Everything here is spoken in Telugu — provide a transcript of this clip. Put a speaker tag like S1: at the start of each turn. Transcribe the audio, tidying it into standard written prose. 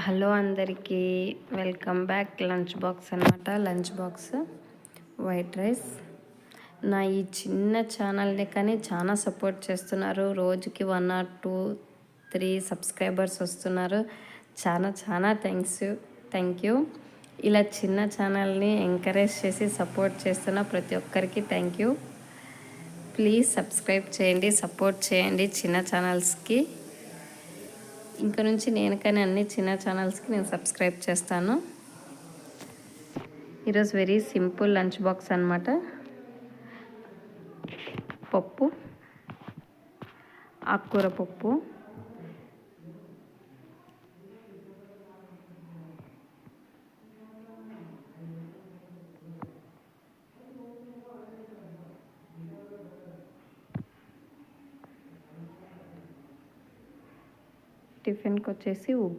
S1: హలో అందరికీ వెల్కమ్ బ్యాక్. లంచ్ బాక్స్ అనమాట. Lunch box white rice. నా ఈ చిన్న ఛానల్ని కానీ చాలా సపోర్ట్ చేస్తున్నారు. రోజుకి 1 or 2, 3 సబ్స్క్రైబర్స్ వస్తున్నారు. చాలా థ్యాంక్ యూ. ఇలా చిన్న ఛానల్ని ఎంకరేజ్ చేసి సపోర్ట్ చేస్తున్న ప్రతి ఒక్కరికి థ్యాంక్ యూ. ప్లీజ్ సబ్స్క్రైబ్ చేయండి, సపోర్ట్ చేయండి చిన్న ఛానల్స్కి. ఇంకా నుంచి నేను కానీ అన్ని చిన్న ఛానల్స్కి నేను సబ్స్క్రైబ్ చేస్తాను. ఈరోజు వెరీ సింపుల్ లంచ్ బాక్స్ అనమాట. పప్పు, ఆకుకూర పప్పు, టిఫిన్కి వచ్చేసి